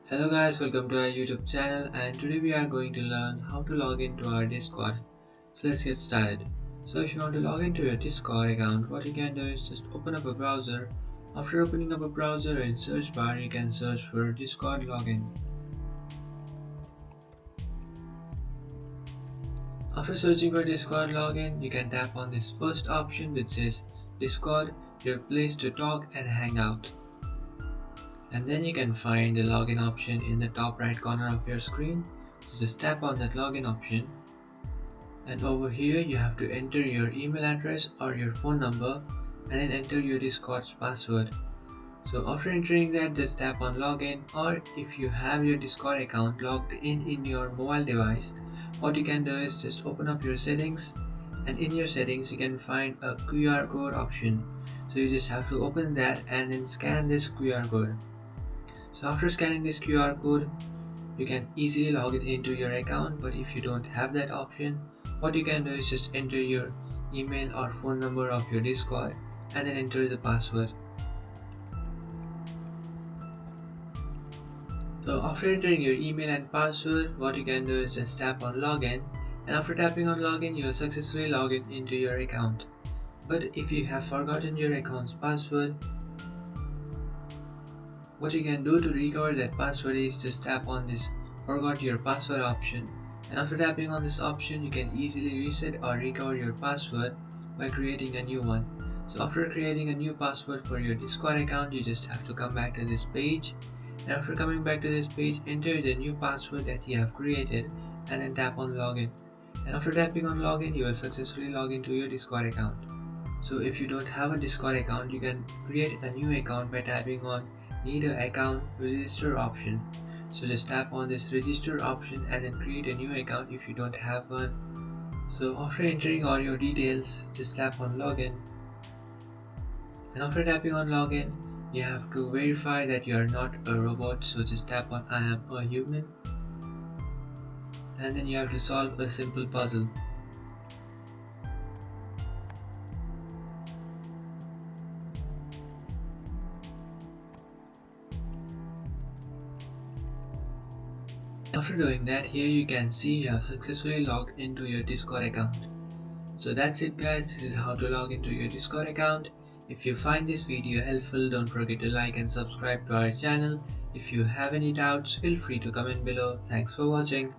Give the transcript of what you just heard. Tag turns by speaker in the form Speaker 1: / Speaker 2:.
Speaker 1: Hello guys, welcome to our YouTube channel, and today we are going to learn how to log into our Discord. So let's get started. So if you want to log into your Discord account, what you can do is just open up a browser. After opening up a browser, in search bar you can search for Discord login. After searching for Discord login, you can tap on this first option which says Discord, your place to talk and hang out. And then you can find the login option in the top right corner of your screen. So just tap on that login option, and over here you have to enter your email address or your phone number and then enter your Discord's password. So after entering that, just tap on login, or if you have your Discord account logged in your mobile device, what you can do is just open up your settings, and in your settings you can find a QR code option. So you just have to open that and then scan this QR code. So after scanning this QR code, you can easily log it into your account, but if you don't have that option, what you can do is just enter your email or phone number of your Discord and then enter the password. So after entering your email and password, what you can do is just tap on login, and after tapping on login, you will successfully log in into your account. But if you have forgotten your account's password, what you can do to recover that password is just tap on this forgot your password option, and after tapping on this option you can easily reset or recover your password by creating a new one. So after creating a new password for your Discord account, you just have to come back to this page, and after coming back to this page, enter the new password that you have created and then tap on login. And after tapping on login, you will successfully log into your Discord account. So if you don't have a Discord account, you can create a new account by tapping on need an account register option. So just tap on this register option and then create a new account if you don't have one. So after entering all your details, just tap on login, and after tapping on login, you have to verify that you are not a robot. So just tap on I am a human, and then you have to solve a simple puzzle. After doing that, here you can see you have successfully logged into your Discord account. So that's it guys, this is how to log into your Discord account. If you find this video helpful, don't forget to like and subscribe to our channel. If you have any doubts, feel free to comment below. Thanks for watching.